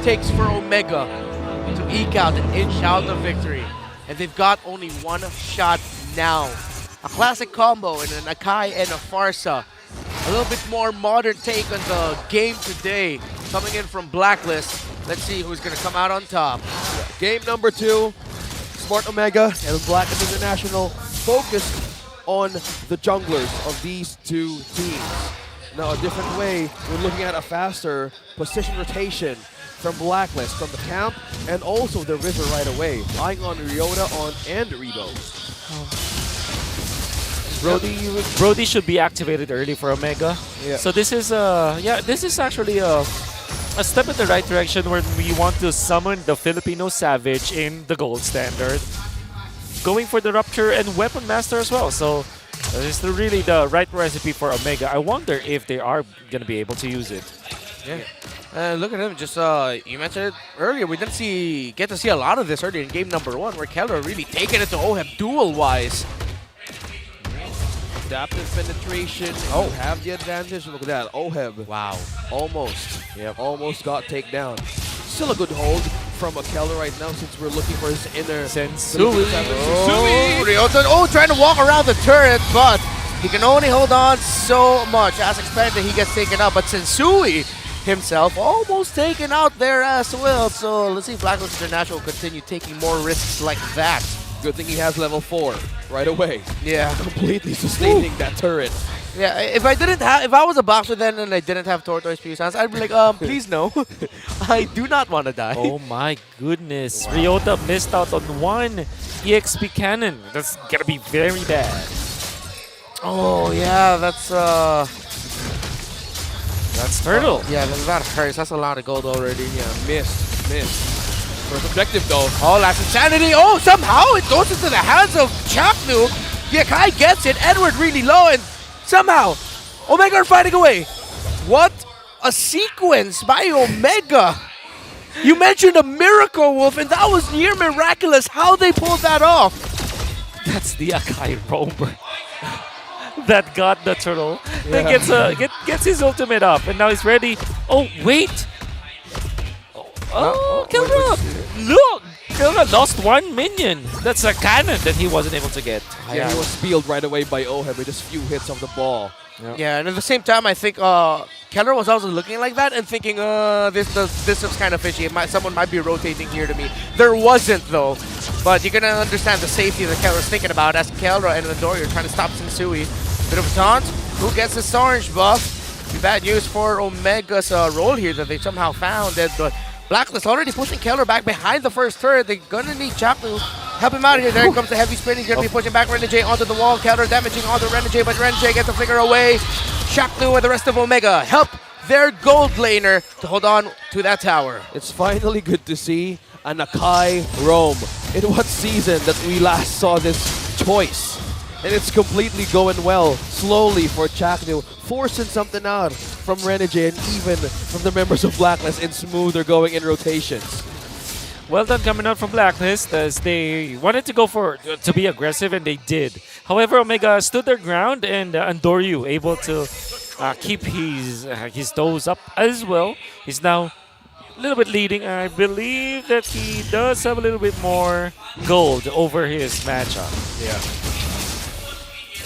takes for Omega to eke out and inch out the victory. And they've got only one shot now. A classic combo in an Akai and a Farsa. A little bit more modern take on the game today. Coming in from Blacklist. Let's see who's going to come out on top. Game number 2, Smart Omega and Blacklist International focused on the junglers of these two teams. Now a different way, we're looking at a faster position rotation from Blacklist, from the camp, and also the river right away, relying on Ryota and Rebo. Brody should be activated early for Omega. Yeah. So this is this is actually a step in the right direction where we want to summon the Filipino Savage in the gold standard. Going for the Rupture and Weapon Master as well. So this is really the right recipe for Omega. I wonder if they are going to be able to use it. Yeah. Look at him. Just you mentioned it earlier. We didn't get to see a lot of this earlier in game number 1, where Keller really taking it to OHEB duel-wise. Adaptive penetration. You have the advantage. Look at that. OHEB. Wow. Almost. Almost got taken down. Still a good hold from a Keller right now since we're looking for his inner Sensui. Ryota, trying to walk around the turret, but he can only hold on so much. As expected, he gets taken out, but Sensui himself almost taken out there as well. So let's see if Blacklist International will continue taking more risks like that. Good thing he has level 4 right away. Yeah. Completely sustaining that turret. Yeah, if I was a boxer then and I didn't have Tortoise Fuse, I'd be like, please no. I do not want to die. Oh my goodness. Wow. Ryota missed out on one EXP cannon. That's gonna be very bad. Oh yeah, that's Turtle. Yeah, that hurts. That's a lot of gold already. Yeah. Missed. First objective though. Oh, that's insanity. Oh, somehow it goes into the hands of Chaknu. Yakai gets it. Edward really low, and somehow Omega are fighting away. What a sequence by Omega. You mentioned a Miracle Wolf, and that was near miraculous how they pulled that off. That's the Akai roamer that got the turtle. Yeah. Then gets his ultimate up, and now he's ready. Oh, wait. Kilra! Look! Kilra lost one minion. That's a cannon that he wasn't able to get. Yeah, he was peeled right away by OHEB with just few hits of the ball. Yeah, and at the same time, I think Keller was also looking like that and thinking, this is kind of fishy. Someone might be rotating here to me. There wasn't, though. But you're going to understand the safety that Keller's thinking about as Keller and Midori are trying to stop Sensui. Bit of a taunt. Who gets this orange buff? Bad news for Omega's role here that they somehow found it, but Blacklist already pushing Keller back behind the first turret. They're gonna need Chak to help him out here. There comes the heavy spin. He's gonna be pushing back Renegade onto the wall. Keller damaging onto Renegade, but Renegade gets the flicker away. Shaknu and the rest of Omega help their gold laner to hold on to that tower. It's finally good to see an Akai roam. In what season that we last saw this choice? And it's completely going well, slowly for Chaknu, forcing something out from Renegade and even from the members of Blacklist in smoother going in rotations. Well done coming out from Blacklist as they wanted to go to be aggressive, and they did. However, Omega stood their ground, and Andoryu able to keep his toes up as well. He's now a little bit leading. I believe that he does have a little bit more gold over his matchup. Yeah.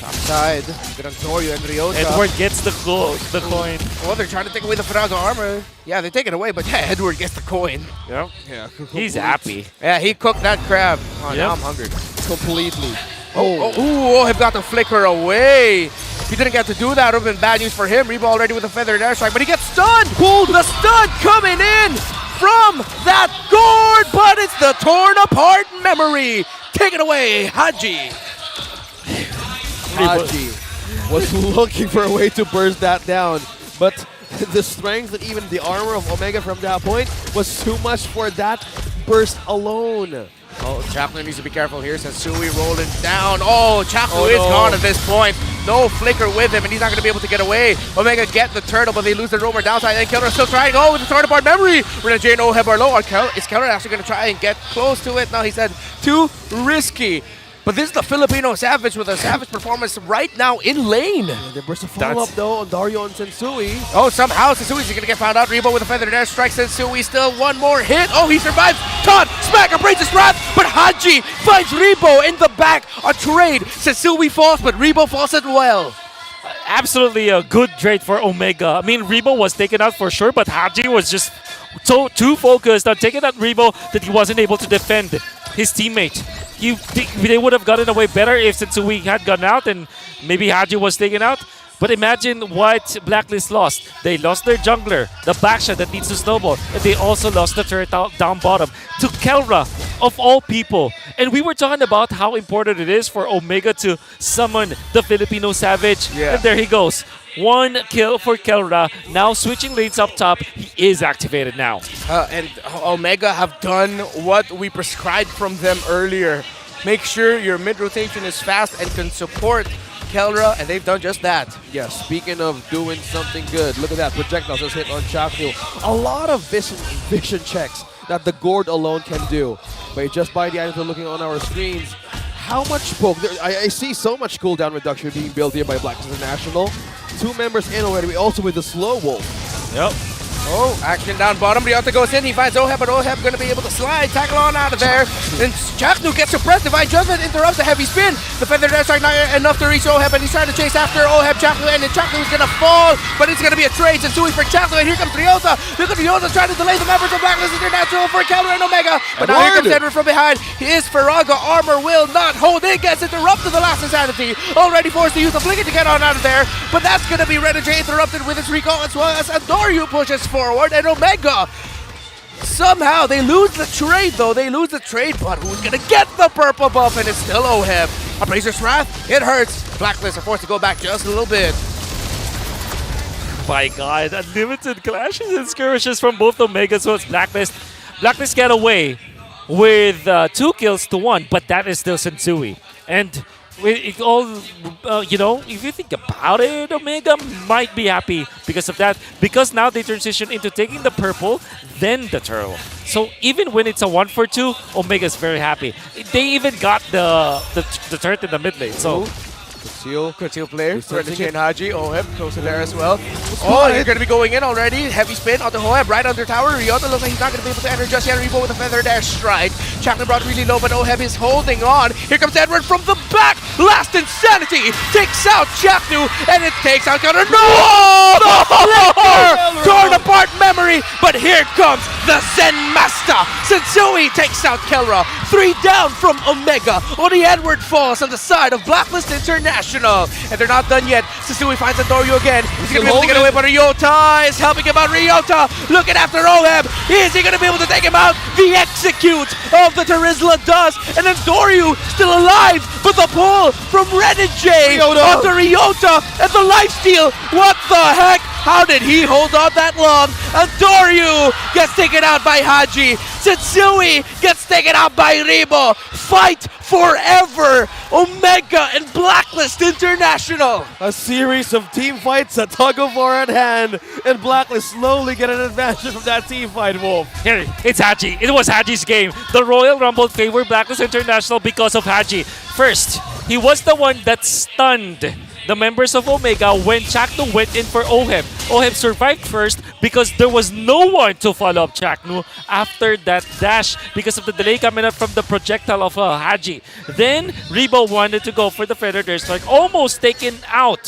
Top side, Andoryu and Ryota. Edward gets the coin. Oh, they're trying to take away the Farago armor. Yeah, they take it away, but yeah, Edward gets the coin. Yep. Yeah. He's happy. Yeah, he cooked that crab. Oh, now I'm hungry. Completely. Have got the flicker away. If he didn't get to do that, it would have been bad news for him. Rebo already with a feathered airstrike, but he gets stunned. The stun coming in from that gourd, but it's the torn apart memory. Take it away, Haji. Haji was looking for a way to burst that down, but the strength and even the armor of Omega from that point was too much for that burst alone. Oh, Chaknu needs to be careful here. Sensui rolling down. Oh, Chaknu is gone at this point. No flicker with him, and he's not going to be able to get away. Omega get the turtle, but they lose the roamer downside, and Keller is still trying. Oh, with the torn apart memory. Renegade and OHEB are low. Is Keller actually going to try and get close to it? No, he said too risky. But this is the Filipino Savage with a savage performance right now in lane. The burst of follow-up though on Dario and Sensui. Oh, somehow Sensui's going to get found out. Rebo with a feather dash strike. Sensui still one more hit. Oh, he survives. Taunt, smack, Abrasive Wrath. But Haji finds Rebo in the back. A trade. Sensui falls, but Rebo falls as well. Absolutely a good trade for Omega. I mean, Rebo was taken out for sure, but Haji was just too focused on taking out Rebo that he wasn't able to defend his teammate. They would have gotten away better if Sensui had gone out and maybe Haji was taken out. But imagine what Blacklist lost. They lost their jungler, the backshot that needs to snowball, and they also lost the turret down bottom to Kelra, of all people. And we were talking about how important it is for Omega to summon the Filipino Savage. Yeah. And there he goes. 1 kill for Kelra. Now switching lanes up top. He is activated now. And Omega have done what we prescribed from them earlier. Make sure your mid rotation is fast and can support Kelra, and they've done just that. Yeah, speaking of doing something good, look at that. Projectile just hit on Chaknu. A lot of vision checks that the Gourd alone can do. But just by the items we're looking on our screens, how much poke? I see so much cooldown reduction being built here by Blacklist International. 2 members in already, also with the Slow Wolf. Yep. Oh, action down bottom. Ryota goes in. He finds Oheb, but Oheb going to be able to slide, tackle on out of there. Then Chaknu gets suppressed. Divine Judgment interrupts the heavy spin. The feather dash strike not enough to reach Oheb, and he's trying to chase after Oheb, Chaknu, and then Chaknu is going to fall, but it's going to be a trade. Sensui for Chaknu, and here comes Ryota. Look at Ryota trying to delay the members of Blacklist International for Kelra and Omega. But now here comes Edward from behind. His Faraga armor will not hold. It gets interrupted, the last insanity. Already forced to use the flicker to get on out of there, but that's going to be Renegade interrupted with his recall as well as Adoryu pushes forward, and Omega somehow they lose the trade though. They lose the trade, but who's gonna get the purple buff? And it's still Oheb. Abraser's Wrath, it hurts. Blacklist are forced to go back just a little bit. My God, unlimited clashes and skirmishes from both Omega, so it's Blacklist. Blacklist get away with 2 kills to 1, but that is still Sensui. And it all, if you think about it, Omega might be happy because of that. Because now they transition into taking the purple, then the turtle. So even when it's a 1 for 2, Omega's very happy. They even got the turret in the mid lane. So Conceal player, Renegade and Haji. Oheb close to there as well. Oh, He's going to be going in already. Heavy spin onto Oheb right under tower. Ryota looks like he's not going to be able to enter just yet. Rebo with a feather dash strike. Chapman brought really low, but Oheb is holding on. Here comes Edward from the back. Last insanity takes out Chapnu, and it takes out Gunner. No! The flicker! Torn apart memory, but here comes the Zen Master. Sensui takes out Kelra. 3 down from Omega. Only Edward falls on the side of Blacklist International. And they're not done yet. Sensui finds Adoryu again. He's going to be able to get away, but Ryota is helping him out. Ryota looking after Oheb. Is he going to be able to take him out? The execute of the Terizla does. And then Doryu still alive, but the pull from Renegade onto Ryota and the lifesteal. What the heck? How did he hold on that long? Adoryu gets taken out by Haji. Sensui gets taken out by Rebo. Fight forever. Omega and Blacklist International. A series of team fights, a tug of war at hand, and Blacklist slowly get an advantage from that team fight, Wolf. here, it's Haji. It was Haji's game. The Royal Rumble favored Blacklist International because of Haji. First, he was the one that stunned the members of Omega when Chaknu went in for Oheb. Oheb survived first because there was no one to follow up Chaknu after that dash because of the delay coming up from the projectile of Haji. Then Rebo wanted to go for the feather dash strike, almost taken out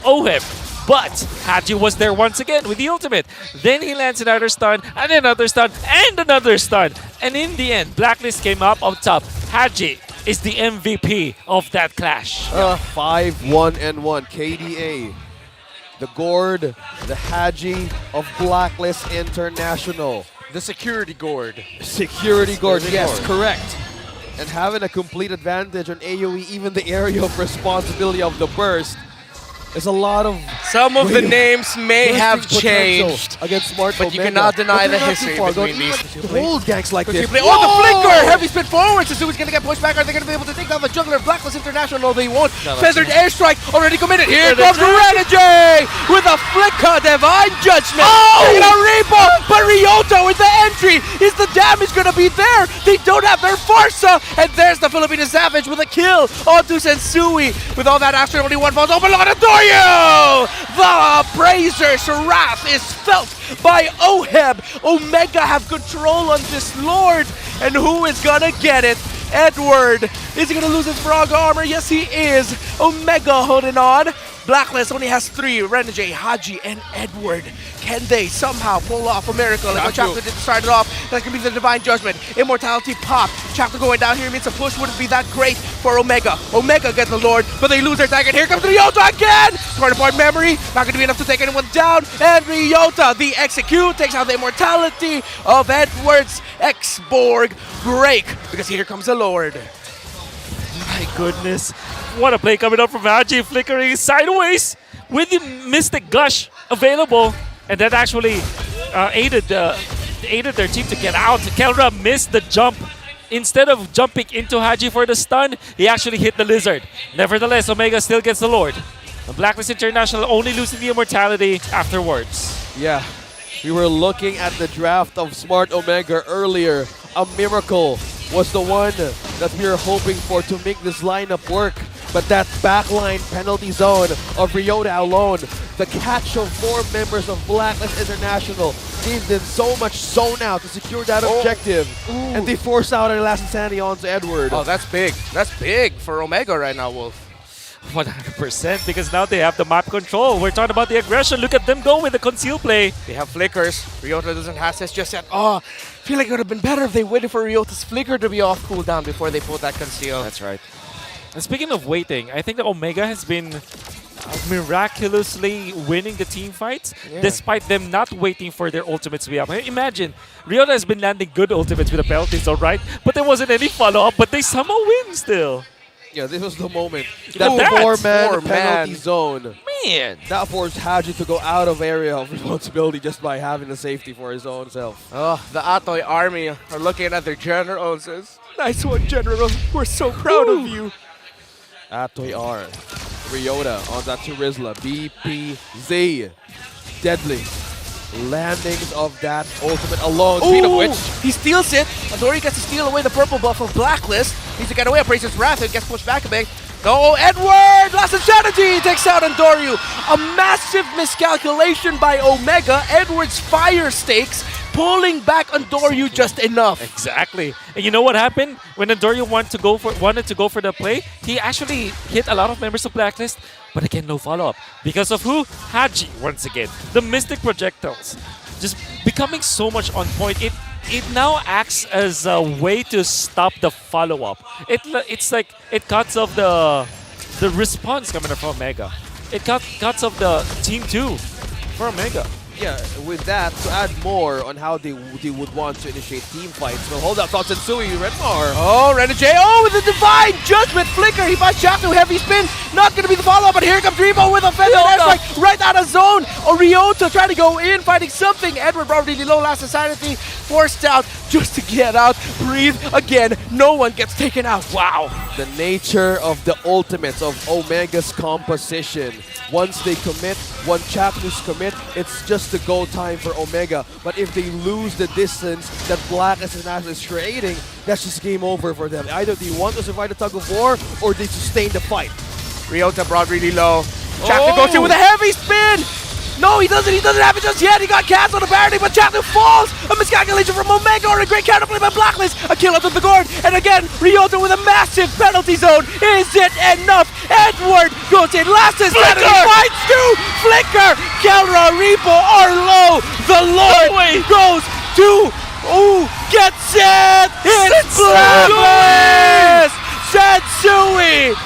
Oheb. But Haji was there once again with the ultimate. Then he lands another stun, and another stun, and another stun. And in the end, Blacklist came up on top. Haji is the MVP of that clash. 5-1-1 KDA. The Gourd, the Haji of Blacklist International. The security gourd. Security Gourd, yes, Gourd. correct. And having a complete advantage on AoE, even the area of responsibility of the burst. There's a lot of Some of the Wait. names may have bursting potential changed. against Smart But you Omega. cannot deny But the they're not history too far between gone. these. Even Hold ganks like this. Oh, the Whoa! flicker! Heavy spin forward. Suzuki's gonna get pushed back. Are they gonna be able to take down the jungler? Blacklist International? No, they won't. Feathered airstrike already committed. Here comes Renegade with a flicker. Divine Judgment. Taking out Reaper, but Ryota with the entry. Is the damage gonna be there? They don't have their Farsa, and there's the Filipino Savage with a kill onto Sensui. With all that action, only one falls open. Look at Adoryu! The Brazer's wrath is felt by Oheb. Omega have control on this Lord, and who is gonna get it? Edward. Is he gonna lose his frog armor? Yes, he is. Omega holding on. Blacklist only has 3, Renegade, Haji, and Edward. Can they somehow pull off a miracle? Like what Chapter did to start it off, that could be the Divine Judgment. Immortality pop. Chapter going down here means a push wouldn't be that great for Omega. Omega gets the Lord, but they lose their tag, and here comes Ryota again! Scored apart memory, not gonna be enough to take anyone down, and Ryota, the execute, takes out the immortality of Edward's X-Borg break, because here comes the Lord. My goodness. What a play coming up from Haji, flickering sideways with the Mystic Gush available. And that actually aided their team to get out. Kelra missed the jump. Instead of jumping into Haji for the stun, he actually hit the Lizard. Nevertheless, Omega still gets the Lord. And Blacklist International only losing the immortality afterwards. Yeah, we were looking at the draft of Smart Omega earlier. A miracle was the one that we were hoping for to make this lineup work. But that backline penalty zone of Ryota alone, the catch of 4 members of Blacklist International, gave them so much zone out to secure that objective. And they forced out their last insanity onto Edward. Oh, that's big. That's big for Omega right now, Wolf. 100%, because now they have the map control. We're talking about the aggression. Look at them go with the conceal play. They have flickers. Ryota doesn't have this just yet. Oh, I feel like it would have been better if they waited for Ryota's flicker to be off cooldown before they pulled that conceal. That's right. And speaking of waiting, I think that Omega has been miraculously winning the team fights despite them not waiting for their ultimates to be up. Imagine, Ryota has been landing good ultimates with the penalties, alright? But there wasn't any follow-up, but they somehow win still. Yeah, this was the moment. That That 4-man four-man. penalty zone. Man! That forced Haji to go out of area of responsibility just by having the safety for his own self. Oh, the Atoy army are looking at their general and says, "Nice one, General. We're so proud of you." Atoy R. Ryota on that to Rizla. BPZ. Deadly. Landings of that ultimate alone. Speaking of which, He steals it. Adoryu gets to steal away the purple buff of Blacklist. Needs to get away. Braces Wrath and gets pushed back a bit. No, Edward! Last Insanity takes out Adoryu. A massive miscalculation by Omega. Edward's fire stakes pulling back Adoryu just enough. Exactly. And you know what happened? When Adoryu wanted to go for the play, he actually hit a lot of members of Blacklist, but again, no follow-up. Because of who? Haji, once again. The Mystic Projectiles. Just becoming so much on point. It now acts as a way to stop the follow-up. It's like it cuts off the response coming from Omega. It cuts off the team 2 for Omega. yeah, with that, to add more on how they would want to initiate team fights. Well, hold up, thoughts Sensui, Redmar. Oh, Renegade. Oh, with the Divine Judgment flicker. He finds Chapter, heavy spin. Not going to be the follow-up, but here comes Dreamo with a feather airstrike right out of zone. Ryota trying to go in, fighting something. Edward probably low last insanity. Forced out just to get out. Breathe again. No one gets taken out. Wow. The nature of the ultimates of Omega's composition. Once they commit, one Chapters commit, it's just the go time for Omega. But if they lose the distance that Blacklist International is creating, that's just game over for them. Either they want to survive the tug of war or they sustain the fight. Ryota brought really low. Chapter goes in with a heavy spin. No, he doesn't have it just yet. He got canceled apparently, but Chapter falls. A miscalculation from Omega or a great counterplay by Blacklist. A kill out of the guard. And again, Ryota with a massive penalty zone. Is it enough? Edward goes in. Last insanity. Finds two. Flicker. Kelra, Repo are low. The Lord goes to. Ooh, gets it. It's Blacklist. Sensui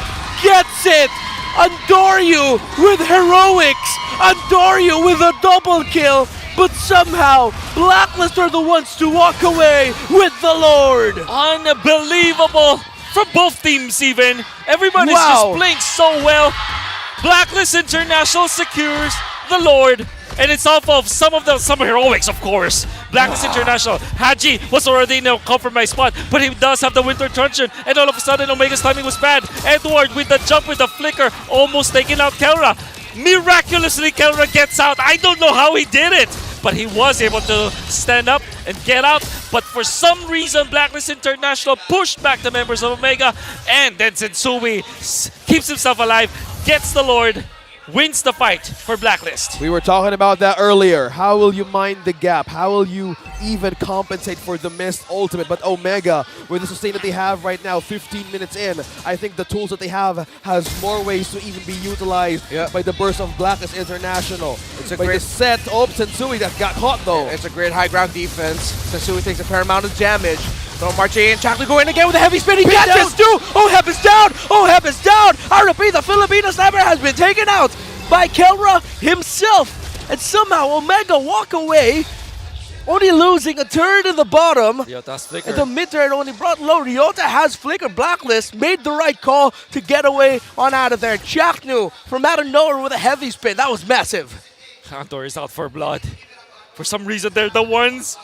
gets it. Adoryu with heroics. Adoryu with a double kill. But somehow, Blacklist are the ones to walk away with the Lord. Unbelievable from both teams even. Everybody's Wow. just playing so well. Blacklist International secures the Lord. And it's off of some heroics, of course. Blacklist International. Haji was already in a compromised spot, but he does have the Winter Truncheon. And all of a sudden, Omega's timing was bad. Edward with the jump with the flicker, almost taking out Kelra. Miraculously, Kelra gets out. I don't know how he did it, but he was able to stand up and get out. But for some reason, Blacklist International pushed back the members of Omega. And then Sensui keeps himself alive, gets the Lord, wins the fight for Blacklist. We were talking about that earlier. How will you mind the gap? How will you even compensate for the missed ultimate? But Omega, with the sustain that they have right now, 15 minutes in, I think the tools that they have has more ways to even be utilized by the burst of Blacklist International. It's a by great the set. Oh, Sensui that got caught though. It's a great high ground defense. Sensui takes a fair amount of damage. So marching in, Chocolate going again with a heavy spin. He catches too. Oheb is down. Oheb is down. I repeat, the Filipino sniper has been taken out by Kelra himself. And somehow Omega walk away, only losing a turn in the bottom. Ryota's flicker. And the mid turn only brought low. Ryota has flicker. Blacklist made the right call to get away on out of there. Chaknu from out of nowhere with a heavy spin. That was massive. Andor is out for blood. For some reason, they're the ones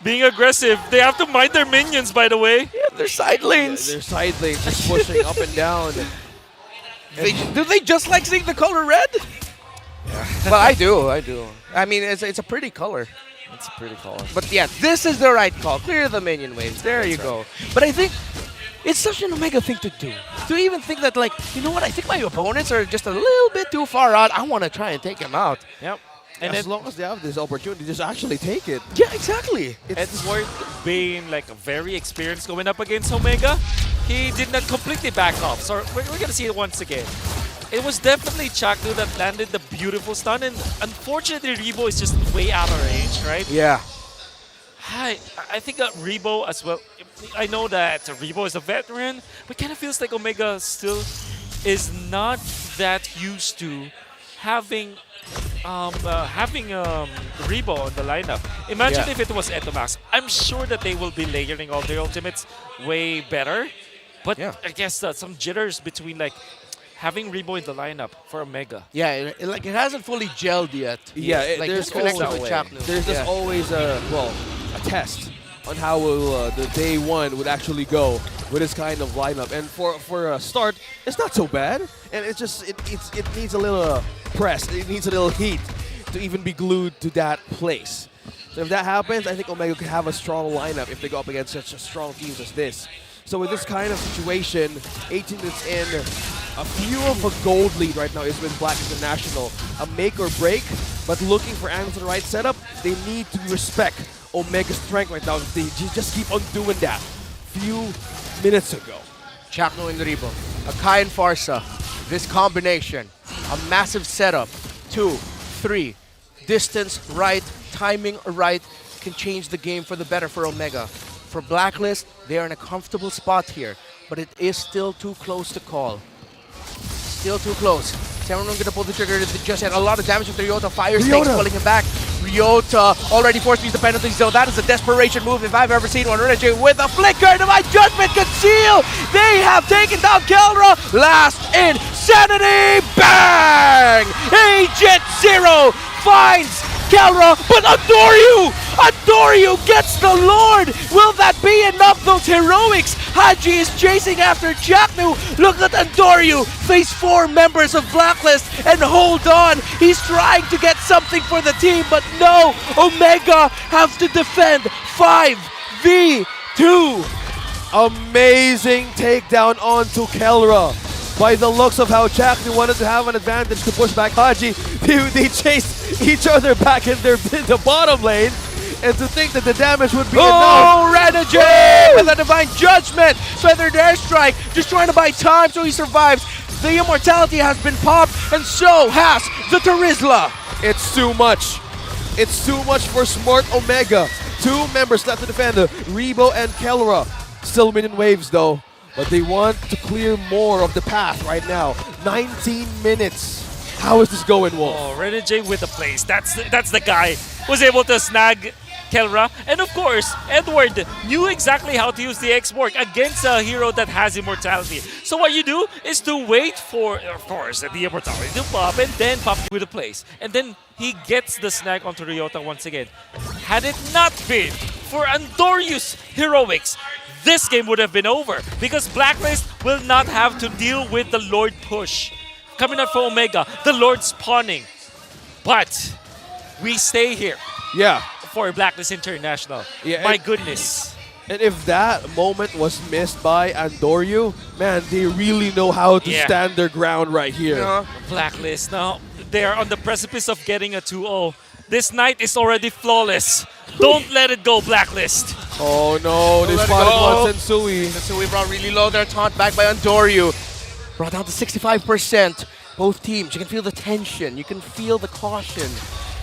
being aggressive. They have to mind their minions, by the way. Yeah, they're side lanes. They're side lanes, just pushing up and down. Do they just like seeing the color red? Yeah. Well, I do. I mean, it's a pretty color. It's a pretty color. But yeah, this is the right call. Clear the minion waves. There you go. But I think it's such an Omega thing to do. To even think that, like, you know what? I think my opponents are just a little bit too far out. I want to try and take them out. Yep. And as long as they have this opportunity, just actually take it. Yeah, exactly. Edward being like very experienced going up against Omega, he did not completely back off. So we're going to see it once again. It was definitely Chaknu that landed the beautiful stun, and unfortunately Rebo is just way out of range, right? Yeah. I think that Rebo as well. I know that Rebo is a veteran, but kind of feels like Omega still is not that used to having Rebo on the lineup. Imagine if it was Etomax. I'm sure that they will be layering all their ultimates way better. But I guess some jitters between like having Rebo in the lineup for Omega. Yeah, it hasn't fully gelled yet. Yeah, like there's connection always, with Chaknu. there's just always a test on how will the day one would actually go with this kind of lineup. And for a start, it's not so bad. And it needs a little press. It needs a little heat to even be glued to that place. So if that happens, I think Omega could have a strong lineup if they go up against such a strong teams as this. So with this kind of situation, 18 minutes in, a few of a gold lead right now is with Black International. A make or break, but looking for angles in the right setup, they need to respect Omega's strength right now. They just keep on doing that. Few minutes ago. Chaknu and Rebo. Akai and Farsa. This combination. A massive setup. 2, 3. Distance right. Timing right. Can change the game for the better for Omega. For Blacklist, they are in a comfortable spot here. But it is still too close to call. Still too close. Severon gonna pull the trigger just yet. A lot of damage with Ryota. Fire Snakes pulling him back. Ryota already forced these dependencies, so that is a desperation move if I've ever seen one. Renegade with a flicker. Divine Judgment conceal. They have taken down Kelra. Last Insanity. Bang! Agent Zero finds Kelra, but Adoryu gets the Lord! Will that be enough? Those heroics! Haji is chasing after Chaknu. Look at Adoryu face 4 members of Blacklist and hold on. He's trying to get something for the team, but no! Omega have to defend 5v2. Amazing takedown onto Kelra. By the looks of how Chaknu wanted to have an advantage to push back Haji, they chased each other back in the bottom lane. And to think that the damage would be enough. Oh, Renegade with a Divine Judgment. Feathered Airstrike, just trying to buy time so he survives. The Immortality has been popped, and so has the Terizla. It's too much. It's too much for Smart Omega. 2 members left to defend, Rebo and Kelra. Still minion waves though. But they want to clear more of the path right now. 19 minutes. How is this going, Wolf? Oh, Renegade with the plays. That's the guy. Was able to snag Kelra, and of course, Edward knew exactly how to use the export against a hero that has immortality. So what you do is to wait for, of course, the immortality to pop and then pop you with a place. And then he gets the snag onto Ryota once again. Had it not been for Andoriu's heroics, this game would have been over because Blacklist will not have to deal with the Lord push. Coming out for Omega, the Lord spawning. But we stay here Yeah. for Blacklist International. Yeah, My and- goodness. And if that moment was missed by Andoriu, man, they really know how to Yeah. stand their ground right here. Yeah. Blacklist, now they are on the precipice of getting a 2-0. This night is already flawless. Don't let it go, Blacklist. Oh no, they let it spotted go. one Sensui. So we brought really low there. Taunt back by Andoriu. Brought down to 65%. Both teams, you can feel the tension. You can feel the caution.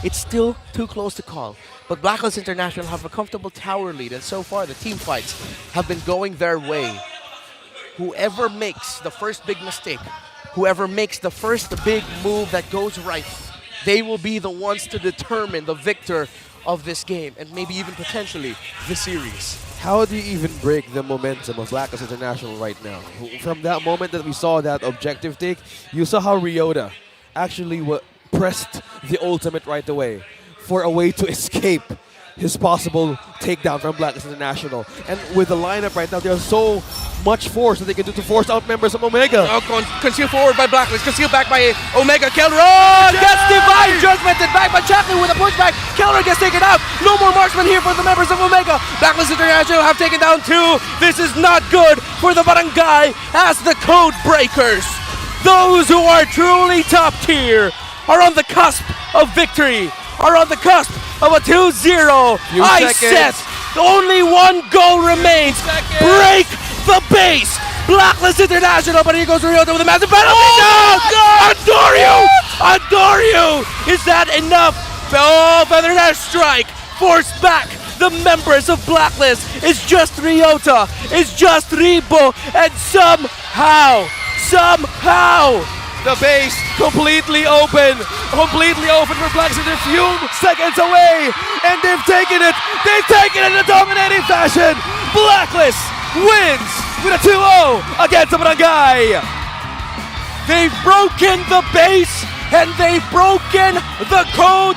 It's still too close to call. But Blacklist International have a comfortable tower lead. And so far, the team fights have been going their way. Whoever makes the first big mistake, whoever makes the first big move that goes right, they will be the ones to determine the victor of this game and maybe even potentially the series. How do you even break the momentum of Blacklist International right now? From that moment that we saw that objective take, you saw how Ryota actually pressed the ultimate right away for a way to escape his possible takedown from Blacklist International. And with the lineup right now, there's so much force that they can do to force out members of Omega. Oh, concealed forward by Blacklist, concealed back by Omega. Kelra gets Divine Judgmented back by Chaplin with a pushback. Kelra gets taken out. No more marksman here for the members of Omega. Blacklist International have taken down 2. This is not good for the Barangay as the code breakers. Those who are truly top tier are on the cusp of victory, are on the cusp of a 2-0. Few I seconds. said only one goal remains. Seconds. Break the base. Blacklist International, but here goes Ryota with a massive penalty. No! Andoriu! Is that enough? Oh, Feather Dash Strike. Force back the members of Blacklist. It's just Ryota. It's just Ribo. And somehow, The base completely open for Blacklist. They're few seconds away, and they've taken it. They've taken it in a dominating fashion. Blacklist wins with a 2-0 against the Barangay. they've broken the base and they've broken the code.